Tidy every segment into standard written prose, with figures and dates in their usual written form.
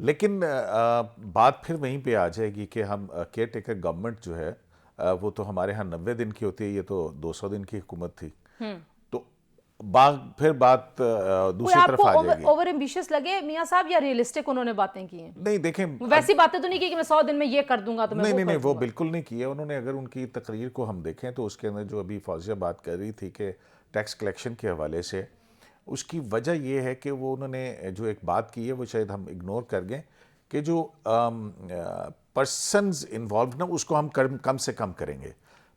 لیکن بات پھر وہیں پہ آ جائے گی کہ ہم کیئر ٹیکر گورنمنٹ جو ہے وہ تو ہمارے ہاں 90 دن کی ہوتی ہے, یہ تو 200 دن کی حکومت تھی, تو پھر بات دوسری آپ طرف کو آ جائے گی. اوور ایمبیشس لگے میاں صاحب یا ریئلسٹک انہوں نے باتیں کی ہیں؟ نہیں دیکھیں, ویسی باتیں تو نہیں کی کہ میں 100 دن میں یہ کر دوں گا تو میں نہیں وہ بالکل نہیں کیا انہوں نے. اگر ان کی تقریر کو ہم دیکھیں تو اس کے اندر جو ابھی فوزیہ بات کر رہی تھی کہ ٹیکس کلیکشن کے حوالے سے, اس کی وجہ یہ ہے کہ وہ انہوں نے جو ایک بات کی ہے وہ شاید ہم اگنور کر گئے کہ جو پرسنز انوالوڈ نا اس کو ہم کم سے کم کریں گے.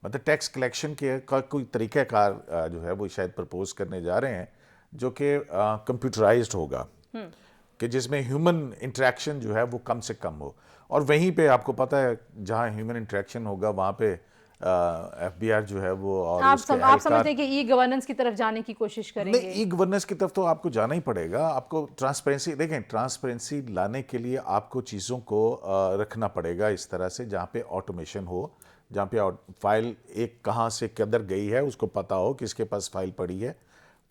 مطلب ٹیکس کلیکشن کے کا کوئی طریقہ کار جو ہے وہ شاید پرپوز کرنے جا رہے ہیں جو کہ کمپیوٹرائزڈ ہوگا, کہ جس میں ہیومن انٹریکشن جو ہے وہ کم سے کم ہو. اور وہیں پہ آپ کو پتہ ہے جہاں ہیومن انٹریکشن ہوگا وہاں پہ ایف بی آر جو ہے وہ اور آپ سمجھتے ہیں کہ ای گورننس کی طرف جانے کی کوشش کریں گے؟ نہیں, ای گورننس کی طرف تو آپ کو جانا ہی پڑے گا. آپ کو ٹرانسپیرنسی, دیکھیں ٹرانسپیرنسی لانے کے لیے آپ کو چیزوں کو رکھنا پڑے گا اس طرح سے جہاں پہ آٹومیشن ہو, جہاں پہ فائل ایک کہاں سے کدھر گئی ہے اس کو پتا ہو, کس کے پاس فائل پڑی ہے.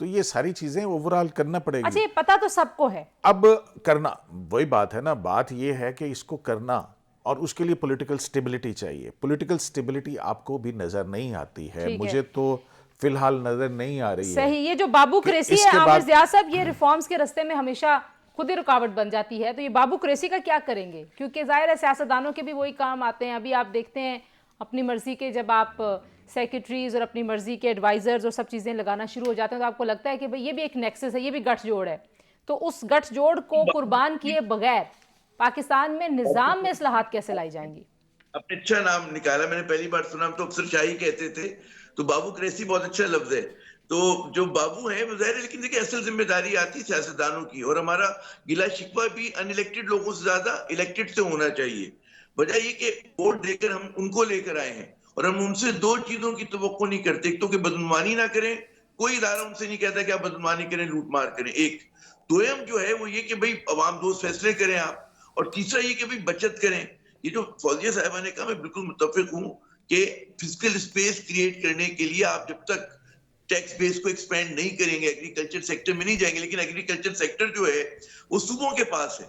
تو یہ ساری چیزیں اوورال کرنا پڑے گی. اچھا, یہ پتا تو سب کو ہے, اب کرنا وہی بات ہے نا. بات یہ ہے کہ اس کو کرنا اور اس کے لیے پولیٹیکل سٹیبلٹی چاہیے. پولیٹیکل سٹیبلٹی آپ کو بھی نظر نہیں آتی ہے, مجھے تو فی الحال نظر نہیں آ رہی ہے. صحیح, یہ جو بابو کریسی ہے عامر ضیاء صاحب, یہ ریفارمز کے رستے میں ہمیشہ خود ہی رکاوٹ بن جاتی ہے. تو یہ بابو کریسی کا کیا کریں گے؟ کیونکہ ظاہر ہے سیاستدانوں کے بھی وہی کام آتے ہیں. ابھی آپ دیکھتے ہیں اپنی مرضی کے جب آپ سیکریٹریز اور اپنی مرضی کے ایڈوائزرز اور سب چیزیں لگانا شروع ہو جاتے ہیں تو آپ کو لگتا ہے کہ بھئی یہ بھی ایک نیکسس ہے, یہ بھی گٹھ جوڑ ہے. تو اس گٹھ جوڑ کو قربان کیے بغیر پاکستان میں نظام میں اصلاحات کیسے لائی جائیں گی؟ آپ نے اچھا نام نکالا, میں نے پہلی بار سنا, تو اکثر شاہی کہتے تھے, تو بابو کریسی بہت اچھا لفظ ہے. تو جو بابو ہیں وہ ظاہر ہے, لیکن دیکھیں اصل ذمہ داری آتی ہے سیاستدانوں کی, اور ہمارا گلا شکوہ بھی ان الیکٹڈ لوگوں سے زیادہ الیکٹڈ سے ہونا چاہیے. وجہ یہ کہ ووٹ دے کر ہم ان کو لے کر آئے ہیں اور ہم ان سے دو چیزوں کی توقع نہیں کرتے. ایک تو کہ بدعنوانی نہ کریں, کوئی ادارہ ان سے نہیں کہتا کہ آپ بدعنوانی کریں, لوٹ مار کریں. ایک دویم جو ہے وہ یہ کہ بھئی عوام دوست فیصلے کریں آپ, اور تیسرا یہ کہ بھئی بچت کریں. یہ جو فوزیہ صاحبہ نے کہا میں بالکل متفق ہوں کہ فزیکل سپیس کریٹ کرنے کے لیے آپ جب تک ٹیکس بیس کو ایکسپینڈ نہیں کریں گے, ایگریکلچر سیکٹر میں نہیں جائیں گے. لیکن ایگریکلچر سیکٹر جو ہے وہ صوبوں کے پاس ہے,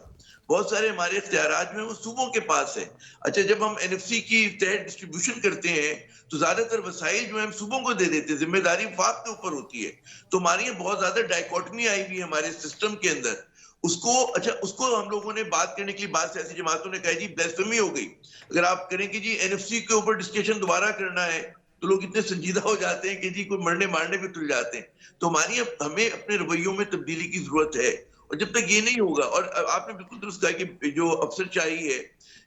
بہت سارے ہمارے اختیارات میں وہ صوبوں کے پاس ہے. اچھا, جب ہم این ایف سی کی تحت ڈسٹریبیوشن کرتے ہیں تو زیادہ تر وسائل جو ہیں ہم صوبوں کو دے دیتے ہیں, ذمہ داری وفاق کے اوپر ہوتی ہے. تو ہماری یہ بہت زیادہ ڈائیکوٹمی آئی ہوئی ہے ہمارے سسٹم کے اندر. اس کو ہم لوگوں نے بات کرنے کے لیے بعض سیاسی جماعتوں نے کہا جی بلیسفیمی ہو گئی. اگر آپ کریں کہ جی این ایف سی کے اوپر ڈسکشن دوبارہ کرنا ہے تو لوگ اتنے سنجیدہ ہو جاتے ہیں کہ جی کوئی مرنے مارنے بھی تل جاتے ہیں. تو ہمیں اپنے رویوں میں تبدیلی کی ضرورت ہے, اور جب تک یہ نہیں ہوگا, اور آپ نے بالکل درست کہا کہ جو افسر چاہیے ہے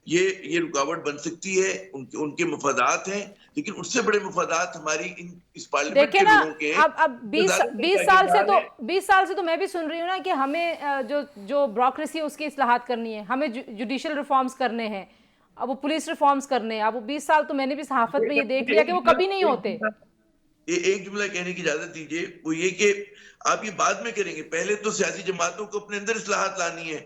یہ رکاوٹ بن سکتی ہے, ان کے مفادات ہیں, لیکن اس سے بڑے مفادات ہماری اس پارلیمنٹ کے لوگوں کے ہیں. اب 20 سال سے تو میں بھی سن رہی ہوں نا کہ ہمیں جو بیوروکریسی ہے اس کی اصلاحات کرنی ہے, ہمیں جوڈیشل ریفارمز کرنے ہیں, اب وہ پولیس ریفارمز کرنے ہیں. اب وہ 20 سال تو میں نے بھی صحافت میں یہ دیکھ لیا کہ وہ کبھی نہیں ہوتے. ایک جملہ کہنے کی اجازت دیجیے, وہ یہ کہ آپ یہ بعد میں کریں گے, پہلے تو سیاسی جماعتوں کو اپنے اندر اصلاحات لانی ہے.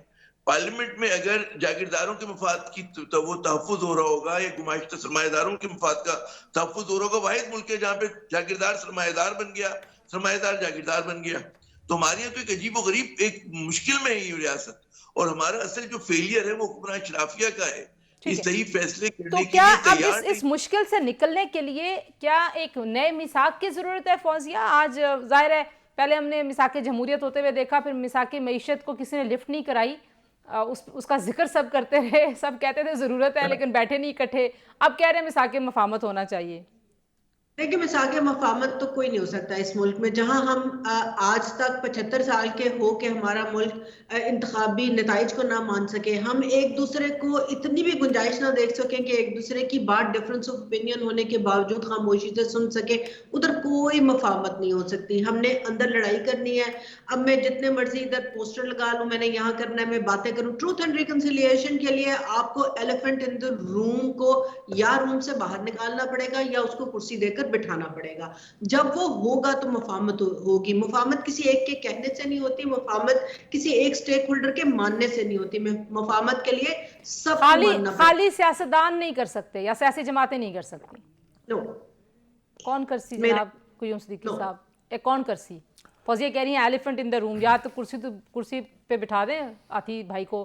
پارلیمنٹ میں اگر جاگیرداروں کے مفاد کی وہ تحفظ ہو رہا ہوگا یا گماشتہ سرمایہ داروں کے مفاد کا تحفظ ہو رہا ہوگا, واحد ملک ہے جہاں پہ جاگیردار سرمایہ دار بن گیا, سرمایہ دار جاگیردار بن گیا. تو ہمارے یہاں تو ایک عجیب و غریب ایک مشکل میں ہے یہ ریاست, اور ہمارا اصل جو فیلئر ہے وہ حکمران اشرافیہ کا ہے. صحیح فیصلے کرنے کے لیے تیار اس مشکل سے نکلنے کے لیے کیا ایک نئے میثاق کی ضرورت ہے فوزیہ؟ آج ظاہر ہے پہلے ہم نے میثاق جمہوریت ہوتے ہوئے دیکھا, پھر میثاق معیشت کو کسی نے لفٹ نہیں کرائی, اس کا ذکر سب کرتے رہے, سب کہتے تھے ضرورت ہے لیکن بیٹھے نہیں اکٹھے. اب کہہ رہے ہیں میثاق مفاہمت ہونا چاہیے. دیکھیں میثاق مفاہمت تو کوئی نہیں ہو سکتا اس ملک میں, جہاں ہم آج تک 75 سال کے ہو کے ہمارا ملک انتخابی نتائج کو نہ مان سکے, ہم ایک دوسرے کو اتنی بھی گنجائش نہ دیکھ سکیں کہ ایک دوسرے کی بات ڈفرنس آف اوپینین ہونے کے باوجود خاموشی سے سن سکیں, ادھر کوئی مفاہمت نہیں ہو سکتی. ہم نے اندر لڑائی کرنی ہے. اب میں جتنے مرضی ادھر پوسٹر لگا لوں, میں نے یہاں کرنا ہے, میں باتیں کروں, ٹروتھ اینڈ ریکنسیلیشن کے لیے آپ کو ایلیفنٹ ان دی روم کو یا روم سے باہر نکالنا پڑے گا یا اس کو کرسی دے کر بٹھانا پڑے گا. جب وہ ہوگا تو مفاہمت ہوگی. مفاہمت کسی ایک کے کہنے سے نہیں ہوتی, مفاہمت کسی ایک سٹیک ہولڈر کے ماننے سے نہیں ہوتی. مفاہمت کے لیے سب کو ماننا پڑے. خالی سیاستدان نہیں کر سکتے یا سیاسی جماعتیں نہیں کر سکتی. نو, کون کرسی جناب قیوم صدیقی صاحب, کون کرسی؟ فوزیہ کہہ رہی ہیں ایلیفنٹ ان دا روم, یا تو کرسی پہ بٹھا دیں آتی بھائی کو,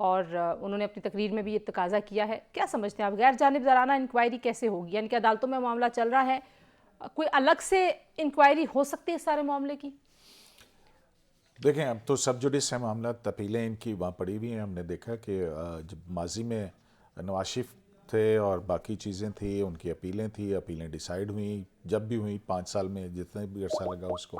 اور انہوں نے اپنی تقریر میں بھی یہ تقاضا کیا ہے. کیا سمجھتے ہیں آپ غیر جانبدارانہ انکوائری کیسے ہوگی؟ یعنی کہ عدالتوں میں معاملہ چل رہا ہے, کوئی الگ سے انکوائری ہو سکتی ہے اس سارے معاملے کی؟ دیکھیں اب تو سب جوڈس ہیں معاملات, اپیلیں ان کی وہاں پڑی ہوئی ہیں. ہم نے دیکھا کہ جب ماضی میں نواز شریف تھے اور باقی چیزیں تھیں, ان کی اپیلیں تھیں, اپیلیں ڈیسائیڈ ہوئیں جب بھی ہوئیں 5 سال میں جتنے بھی عرصہ لگا اس کو.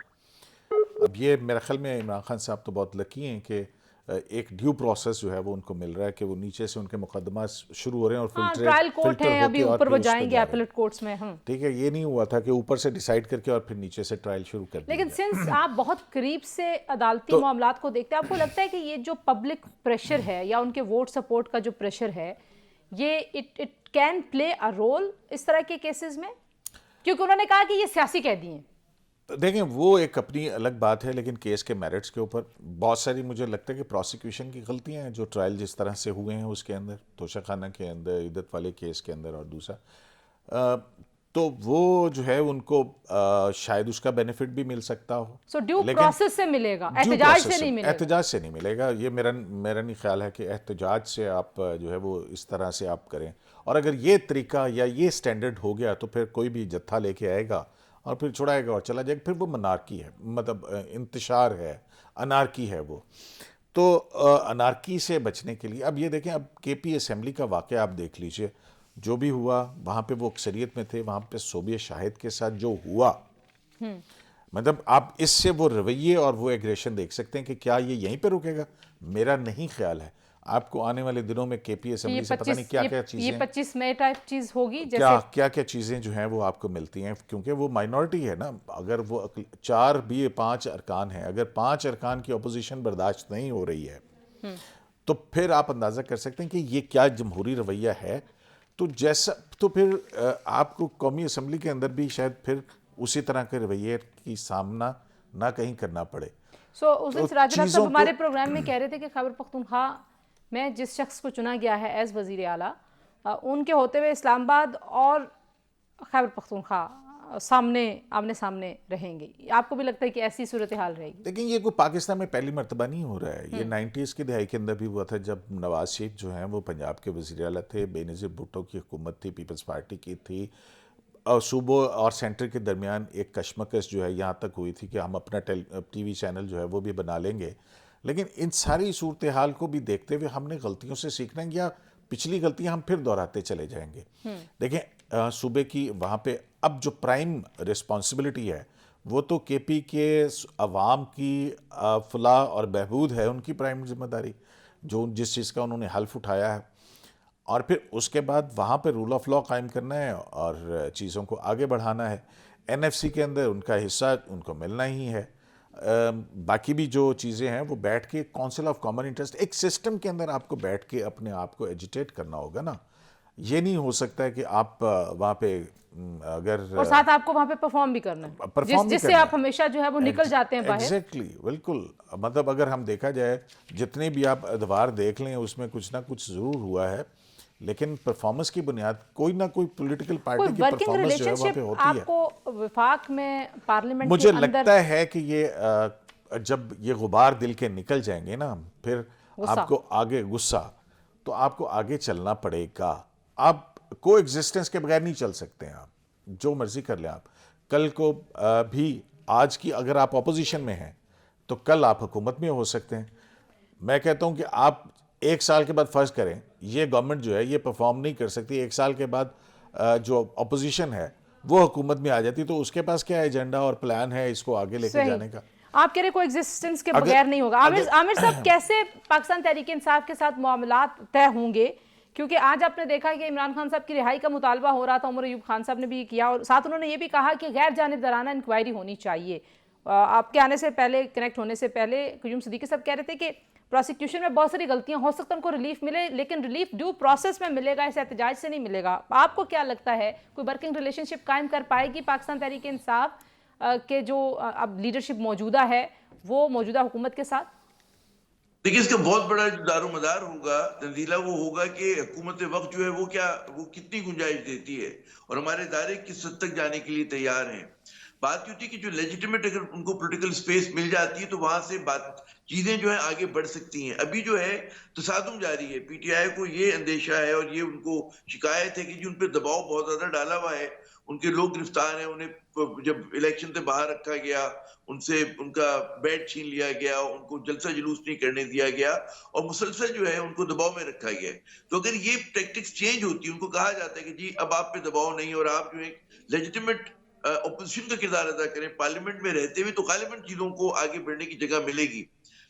اب یہ میرے خیال میں عمران خان صاحب تو بہت لکی ہیں کہ ایک ڈیو پروسیس جو ہے وہ ان کو مل رہا ہے کہ وہ نیچے سے ان کے مقدمات شروع ہو رہے ہیں اور ٹرائل کورٹ ہے, ابھی اوپر وہ جائیں گے اپیلیٹ کورٹس میں. ٹھیک ہے, یہ نہیں ہوا تھا کہ اوپر سے ڈیسائیڈ کر کے اور پھر نیچے سے ٹرائل شروع کر دیا. لیکن سنس آپ بہت قریب سے عدالتی معاملات کو دیکھتے ہیں, آپ کو لگتا ہے کہ یہ جو پبلک پریشر ہے یا ان کے ووٹ سپورٹ کا جو پریشر ہے, یہ it can play a role اس طرح کے کیسز میں؟ کیونکہ انہوں نے کہا کہ یہ سیاسی قیدی ہیں. دیکھیں وہ ایک اپنی الگ بات ہے, لیکن کیس کے میرٹس کے اوپر بہت ساری مجھے لگتا ہے کہ پروسیکیوشن کی غلطیاں ہیں جو ٹرائل جس طرح سے ہوئے ہیں اس کے اندر, توشہ خانہ کے اندر, عدت والے کیس کے اندر اور دوسرا, تو وہ جو ہے ان کو شاید اس کا بینیفٹ بھی مل سکتا ہو. سو ڈیو پروسیس سے ملے گا, احتجاج سے نہیں ملے گا. احتجاج سے نہیں ملے گا, یہ میرا نہیں خیال ہے کہ احتجاج سے آپ جو ہے وہ اس طرح سے آپ کریں. اور اگر یہ طریقہ یا یہ سٹینڈرڈ ہو گیا تو پھر کوئی بھی جتھا لے کے آئے گا اور پھر چھڑائے گا اور چلا جائے گا, پھر وہ منارکی ہے, مطلب انتشار ہے, انارکی ہے وہ. تو انارکی سے بچنے کے لیے اب یہ دیکھیں, اب کے پی اسمبلی کا واقعہ آپ دیکھ لیجئے, جو بھی ہوا وہاں پہ وہ اکثریت میں تھے, وہاں پہ صوبیہ شاہد کے ساتھ جو ہوا, مطلب آپ اس سے وہ رویے اور وہ ایگریشن دیکھ سکتے ہیں کہ کیا یہ یہیں پہ رکے گا. میرا نہیں خیال ہے. آپ کو آنے والے دنوں میں کے پی اسمبلی سے پتہ نہیں کیا کیا چیزیں, یہ 25 مئی ٹائپ چیز ہوگی, کیا چیزیں جو ہیں وہ آپ کو ملتی ہیں, کیونکہ وہ مائنورٹی ہے نا. اگر وہ 4 بھی 5 ارکان ہیں, اگر 5 ارکان کی اپوزیشن برداشت نہیں ہو رہی ہے تو پھر آپ اندازہ کر سکتے ہیں کہ یہ کیا جمہوری رویہ ہے. تو پھر آپ کو قومی اسمبلی کے اندر بھی شاید پھر اسی طرح کے رویے کی سامنا نہ کہیں کرنا پڑے. سو اس دن سراج الحق صاحب ہمارے پروگرام میں کہہ رہے تھے کہ خیبر پختونخوا میں جس شخص کو چنا گیا ہے ایز وزیر اعلیٰ, ان کے ہوتے ہوئے اسلام آباد اور خیبر پختونخوا آمنے سامنے رہیں گے. آپ کو بھی لگتا ہے کہ ایسی صورتحال رہے گی؟ لیکن یہ کوئی پاکستان میں پہلی مرتبہ نہیں ہو رہا ہے. یہ 90s کی دہائی کے اندر بھی ہوا تھا جب نواز شریف جو ہیں وہ پنجاب کے وزیر اعلیٰ تھے, بے نظیر بھٹو کی حکومت تھی, پیپلز پارٹی کی تھی, اور صوبوں اور سینٹر کے درمیان ایک کشمکش جو ہے یہاں تک ہوئی تھی کہ ہم اپنا ٹی وی چینل جو ہے وہ بھی بنا لیں گے. لیکن ان ساری صورتحال کو بھی دیکھتے ہوئے ہم نے غلطیوں سے سیکھنا ہے, یا پچھلی غلطیاں ہم پھر دہراتے چلے جائیں گے. دیکھیں صوبے کی وہاں پہ اب جو پرائم رسپانسبلٹی ہے وہ تو کے پی کے عوام کی فلاح اور بہبود ہے, ان کی پرائم ذمہ داری, جو جس چیز کا انہوں نے حلف اٹھایا ہے. اور پھر اس کے بعد وہاں پہ رول آف لاء قائم کرنا ہے اور چیزوں کو آگے بڑھانا ہے. این ایف سی کے اندر ان کا حصہ ان کو ملنا ہی ہے. باقی بھی جو چیزیں ہیں وہ بیٹھ کے کونسل آف کامن انٹرسٹ, ایک سسٹم کے اندر آپ کو بیٹھ کے اپنے آپ کو ایجیٹیٹ کرنا ہوگا نا. یہ نہیں ہو سکتا ہے کہ آپ وہاں پہ اگر اور ساتھ آپ کو وہاں پہ پرفارم بھی کرنا ہے, جس سے آپ ہمیشہ جو ہے وہ نکل جاتے ہیں باہر. ایگزیکٹلی, بالکل. مطلب اگر ہم دیکھا جائے جتنے بھی آپ ادوار دیکھ لیں اس میں کچھ نہ کچھ ضرور ہوا ہے, لیکن پرفارمنس کی بنیاد کوئی نہ کوئی پولیٹیکل پارٹی کی پرفارمنس جو ہے وہاں پہ ہوتی ہے. آپ کو وفاق میں پارلیمنٹ مجھے لگتا ہے کہ یہ جب یہ غبار دل کے نکل جائیں گے نا, پھر آپ کو آگے غصہ, تو آپ کو آگے چلنا پڑے گا. آپ کو ایگزسٹنس کے بغیر نہیں چل سکتے ہیں, آپ جو مرضی کر لیں. آپ کل کو بھی آج کی اگر آپ اپوزیشن میں ہیں تو کل آپ حکومت میں ہو سکتے ہیں. میں کہتا ہوں کہ آپ 1 سال کے بعد فرض کریں یہ گورنمنٹ جو ہے یہ پرفارم نہیں کر سکتی, 1 سال کے بعد جو اپوزیشن ہے وہ حکومت میں آ جاتی, تو اس کے پاس کیا ایجنڈا اور پلان ہے اس کو آگے لے کے جانے کا؟ آپ کہہ رہے کوئی ایگزسٹنس کے بغیر نہیں ہوگا. عامر صاحب کیسے پاکستان تحریک انصاف کے ساتھ معاملات طے ہوں گے؟ کیونکہ آج آپ نے دیکھا کہ عمران خان صاحب کی رہائی کا مطالبہ ہو رہا تھا, عمر ایوب خان صاحب نے بھی کیا, اور ساتھ انہوں نے یہ بھی کہا کہ غیر جانبدارانہ انکوائری ہونی چاہیے. آپ کے آنے سے پہلے, کنیکٹ ہونے سے پہلے قیوم صدیقی صاحب کہہ رہے تھے کہ پروسیکیوشن میں بہت ساری غلطیاں ہو سکتا ہیں, ان کو ریلیف ملے, لیکن ریلیف ڈیو پروسیس میں ملے گا, اس احتجاج سے نہیں ملے گا. آپ کو کیا لگتا ہے کوئی ورکنگ ریلیشن شپ قائم کر پائے گی پاکستان تحریک انصاف کے جو اب لیڈرشپ موجودہ ہے وہ موجودہ حکومت کے ساتھ؟ دیکھیں اس کا بہت بڑا جو دار و مدار ہوگا تنزیلہ, وہ ہوگا کہ حکومت وقت جو ہے وہ کتنی گنجائش دیتی ہے اور ہمارے ادارے کس حد تک جانے کے لیے تیار ہیں. بات کی ہوتی ہے کہ جو لیجیٹیمیٹ اگر ان کو پولیٹیکل اسپیس مل جاتی ہے تو وہاں سے بات چیزیں جو ہے آگے بڑھ سکتی ہیں. ابھی جو ہے تصادم جاری ہے. پی ٹی آئی کو یہ اندیشہ ہے اور یہ ان کو شکایت ہے کہ جی ان پہ دباؤ بہت زیادہ ڈالا ہوا ہے, ان کے لوگ گرفتار ہیں, انہیں جب الیکشن سے باہر رکھا گیا, ان سے ان کا بیٹ چھین لیا گیا, ان کو جلسہ جلوس نہیں کرنے دیا گیا, اور مسلسل جو ہے ان کو دباؤ میں رکھا گیا. تو اگر یہ ٹیکٹکس چینج ہوتی, ان کو کہا جاتا ہے کہ جی اب آپ پہ دباؤ نہیں اور آپ جو ایک لیجیٹیمیٹ اپوزیشن کا کردار ادا کریں پارلیمنٹ میں رہتے ہوئے, تو غالباً چیزوں کو آگے بڑھنے کی جگہ ملے گی.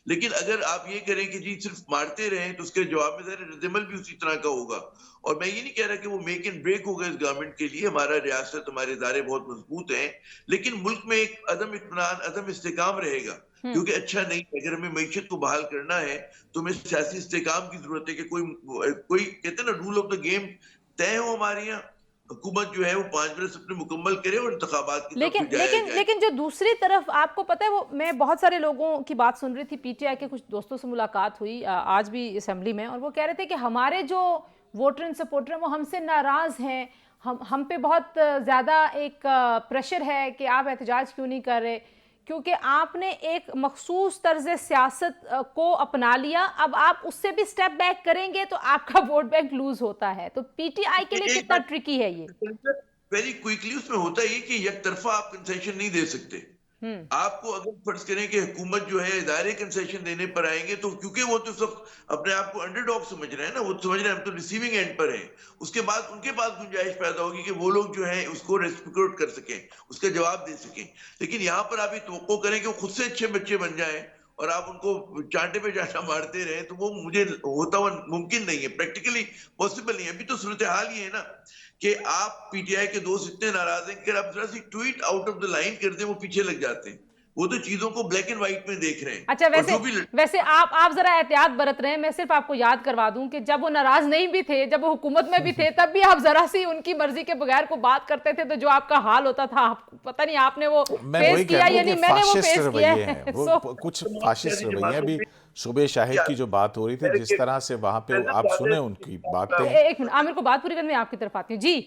لیکن اگر آپ یہ کریں کہ جی صرف مارتے رہیں تو اس کے جواب میں ظاہر رد عمل بھی اسی طرح کا ہوگا. اور میں یہ نہیں کہہ رہا کہ وہ میک اینڈ بریک ہوگا اس گورنمنٹ کے لیے, ہمارا ریاست, ہمارے ادارے بہت مضبوط ہیں, لیکن ملک میں ایک عدم اطمینان, عدم استحکام رہے گا, کیونکہ اچھا نہیں. اگر ہمیں معیشت کو بحال کرنا ہے تو ہمیں سیاسی استحکام کی ضرورت ہے کہ کوئی کہتے ہیں نا رول آف دا گیم طے ہو ہمارے یہاں, حکومت جو ہے وہ 5 برس اپنے مکمل کرے اور انتخابات کی طرف جایا جائے. لیکن جو دوسری طرف آپ کو پتہ ہے, وہ میں بہت سارے لوگوں کی بات سن رہی تھی, پی ٹی آئی کے کچھ دوستوں سے ملاقات ہوئی آج بھی اسمبلی میں, اور وہ کہہ رہے تھے کہ ہمارے جو ووٹر اینڈ سپورٹر ہیں وہ ہم سے ناراض ہیں, ہم پہ بہت زیادہ ایک پریشر ہے کہ آپ احتجاج کیوں نہیں کر رہے, کیونکہ آپ نے ایک مخصوص طرز سیاست کو اپنا لیا, اب آپ اس سے بھی سٹیپ بیک کریں گے تو آپ کا ووٹ بینک لوز ہوتا ہے. تو پی ٹی آئی کے لیے کتنا ٹرکی ہے یہ؟ ویری کوئکلی اس میں ہوتا یہ کہ یک طرفہ آپ کنسیشن نہیں دے سکتے. آپ کو اگر فرض کریں کہ حکومت جو ہے ادارے کنسیشن دینے پر آئیں گے, تو کیونکہ وہ تو سب اپنے آپ کو انڈر ڈاگ سمجھ رہے ہیں نا, وہ سمجھ رہے ہیں ہم تو ریسیونگ اینڈ پر ہیں, اس کے بعد ان کے پاس گنجائش پیدا ہوگی کہ وہ لوگ جو ہیں اس کو ریسپیکٹ کر سکیں, اس کا جواب دے سکیں. لیکن یہاں پر آپ یہ توقع کریں کہ وہ خود سے اچھے بچے بن جائیں اور آپ ان کو چانٹے پہ چانٹا مارتے رہیں, تو وہ مجھے ہوتا ہوا ممکن نہیں ہے, پریکٹیکلی پاسبل نہیں ہے. ابھی تو صورتحال یہ ہے نا کہ آپ پی ٹی آئی کے دوست اتنے ناراض ہیں کہ آپ ذرا سی tweet out of the line کر دیں وہ پیچھے لگ جاتے ہیں. وہ تو چیزوں کو بلیک اینڈ وائٹ میں دیکھ رہے ہیں. اچھا, ویسے آپ ذرا احتیاط برت رہے ہیں. میں صرف آپ کو یاد کروا دوں کہ جب وہ ناراض نہیں بھی تھے, جب وہ حکومت میں بھی تھے, تب بھی آپ ذرا سی ان کی مرضی کے بغیر کو بات کرتے تھے تو جو آپ کا حال ہوتا تھا, پتہ نہیں آپ نے وہ فیس کیا یا نہیں. میں نے وہ فیس کیا ہے. کچھ فاشسٹ رویے ابھی صوبہ شاہد کی جو بات ہو رہی تھی, جس طرح سے وہاں پہ آپ سنیں ان کی باتیں. ایک منٹ عامر کو بات پوری کرنے میں آپ کی طرف آتی ہوں. جی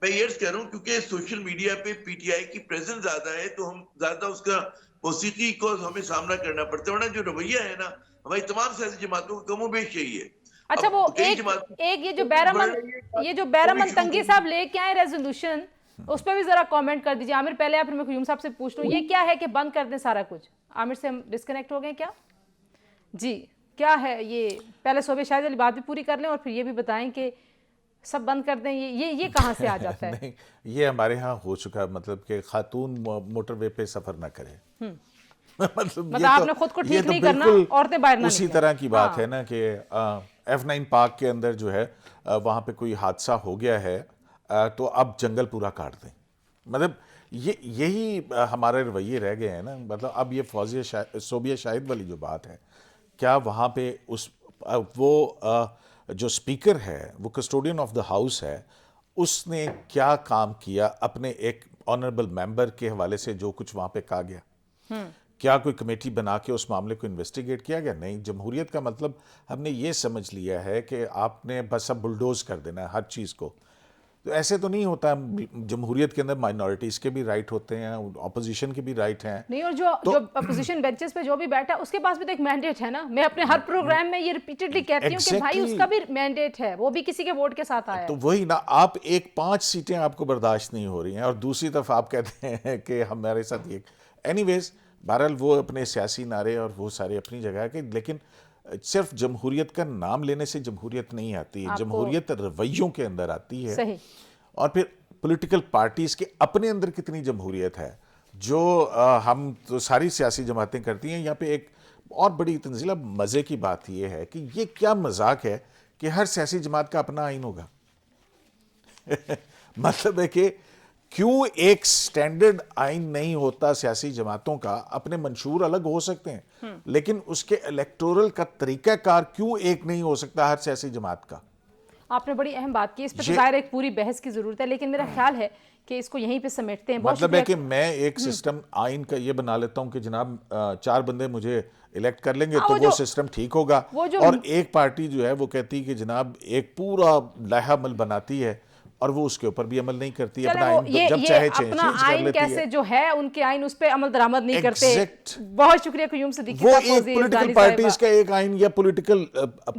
میں یہ کہہ رہا ہوں کیونکہ سوشل میڈیا پہ پی ٹی آئی کی پریزنس زیادہ ہے تو ہم زیادہ اس کا موسیقی کو ہمیں سامنا کرنا پڑتا ہے, ورنہ جو رویہ ہے نا ہماری تمام سیاسی جماعتوں کا کم و بیش یہی ہے. اچھا, وہ ایک یہ جو بیرمن تنگی صاحب لے کے آئے ریزولوشن, اس پہ بھی ذرا کامنٹ کر دیجیے. عامر پہلے پھر میں قیوم صاحب سے پوچھ لوں, یہ کیا ہے کہ بند کر دیں سارا کچھ؟ عامر سے ہم ڈسکنیکٹ ہو گئے کیا؟ جی کیا ہے یہ؟ پہلے صوبہ شاہد والی بات بھی پوری کر لیں اور پھر یہ بھی بتائیں کہ سب بند کر دیں, یہ کہاں سے آ جاتا ہے؟ نہیں, یہ ہمارے ہاں ہو چکا, مطلب کہ خاتون موٹر وے پہ سفر نہ کرے. مطلب آپ نے خود کو ٹھیک نہیں کرنا, عورتیں باہر نہ نکلیں. اسی طرح کی بات ہے نا کہ F9 پارک کے اندر جو ہے وہاں پہ کوئی حادثہ ہو گیا ہے تو اب جنگل پورا کاٹ دیں. مطلب یہی ہمارے رویے رہ گئے ہیں نا. مطلب اب یہ صوبہ شاہد والی جو بات ہے, کیا وہاں پہ وہ جو اسپیکر ہے, وہ کسٹوڈین آف دا ہاؤس ہے, اس نے کیا کام کیا اپنے ایک آنریبل ممبر کے حوالے سے جو کچھ وہاں پہ کہا گیا؟ کیا کوئی کمیٹی بنا کے اس معاملے کو انویسٹیگیٹ کیا گیا؟ نہیں. جمہوریت کا مطلب ہم نے یہ سمجھ لیا ہے کہ آپ نے بس اب بلڈوز کر دینا ہے ہر چیز کو. تو ایسے تو نہیں ہوتا. جمہوریت کے اندر مائنورٹیز کے بھی رائٹ ہوتے ہیں, اپوزیشن کے بھی رائٹ ہیں. نہیں, اور جو اپوزیشن بینچز پہ جو بھی بیٹھا اس کے پاس بھی تو ایک مینڈیٹ ہے نا. میں اپنے ہر پروگرام میں یہ ریپیٹڈلی کہتی ہوں کہ بھائی اس کا بھی مینڈیٹ ہے, وہ بھی کسی کے ووٹ کے ساتھ آیا ہے. تو وہی نا, آپ 5 سیٹیں آپ کو برداشت نہیں ہو رہی ہیں, اور دوسری طرف آپ کہتے ہیں کہ ہمارے ساتھ یہ. اینی ویز, بہرحال وہ اپنے سیاسی نعرے اور وہ سارے اپنی جگہ ہے, لیکن صرف جمہوریت کا نام لینے سے جمہوریت نہیں آتی ہے. جمہوریت رویوں کے اندر آتی ہے. صحیح. اور پھر پولیٹیکل پارٹیز کے اپنے اندر کتنی جمہوریت ہے, جو ہم تو ساری سیاسی جماعتیں کرتی ہیں. یہاں پہ ایک اور بڑی تنزیلہ مزے کی بات یہ ہے کہ یہ کیا مذاق ہے کہ ہر سیاسی جماعت کا اپنا آئین ہوگا. مطلب ہے کہ کیوں ایک سٹینڈرڈ آئین نہیں ہوتا سیاسی جماعتوں کا؟ اپنے منشور الگ ہو سکتے ہیں, لیکن اس کے الیکٹورل کا طریقہ کار کیوں ایک نہیں ہو سکتا ہر سیاسی جماعت کا؟ آپ نے بڑی اہم بات کی, اس پہ تو ظاہر ایک پوری بحث کی ضرورت ہے, لیکن میرا خیال ہے کہ اس کو یہیں پہ سمیٹتے ہیں. مطلب ہے کہ میں ایک سسٹم آئین کا یہ بنا لیتا ہوں کہ جناب 4 بندے مجھے الیکٹ کر لیں گے تو وہ سسٹم ٹھیک ہوگا, اور ایک پارٹی جو ہے وہ کہتی ہے کہ جناب ایک پورا لائحہ عمل بناتی ہے اور وہ اس کے اوپر بھی عمل نہیں کرتی، چلے اپنا وہ آئین جب چاہے چینج اپنا کر آئین لیتی کیسے ہے. جو ہے ان کے آئین اس پہ عمل درآمد نہیں کرتے. Exact. بہت شکریہ قیوم صدیقی وہ صاحب، ایک فوزی پولیٹیکل یزدانی پارٹیز صاحبہ. کا ایک آئین یا پولیٹیکل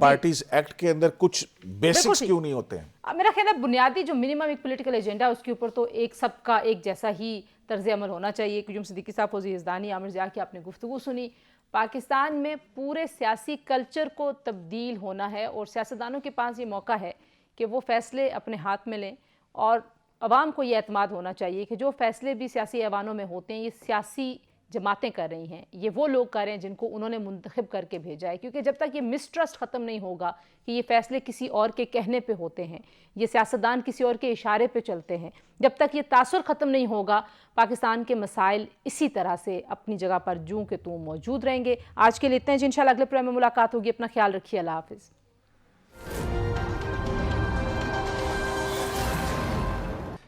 پارٹیز ایکٹ کے اندر کچھ بیسکس کیوں نہیں ہوتے ہیں؟ میرا خیال ہے بنیادی جو منیمم ایک پولیٹیکل ایجنڈا ہے اس کے اوپر تو ایک سب کا ایک جیسا ہی طرز عمل ہونا چاہیے. قیوم صدیقی صاحب، فوزی یزدانی، عامر ضیاء کی آپ نے گفتگو سنی. پاکستان میں پورے سیاسی کلچر کو تبدیل ہونا ہے اور سیاستدانوں کے پاس یہ موقع ہے کہ وہ فیصلے اپنے ہاتھ میں لیں، اور عوام کو یہ اعتماد ہونا چاہیے کہ جو فیصلے بھی سیاسی ایوانوں میں ہوتے ہیں یہ سیاسی جماعتیں کر رہی ہیں، یہ وہ لوگ کر رہے ہیں جن کو انہوں نے منتخب کر کے بھیجا ہے. کیونکہ جب تک یہ مسٹرسٹ ختم نہیں ہوگا کہ یہ فیصلے کسی اور کے کہنے پہ ہوتے ہیں، یہ سیاستدان کسی اور کے اشارے پہ چلتے ہیں، جب تک یہ تاثر ختم نہیں ہوگا، پاکستان کے مسائل اسی طرح سے اپنی جگہ پر جوں کہ توں موجود رہیں گے. آج کے لیے اتنے ہیں، انشاءاللہ اگلے پروگرام میں ملاقات ہوگی. اپنا خیال رکھیے. اللہ حافظ.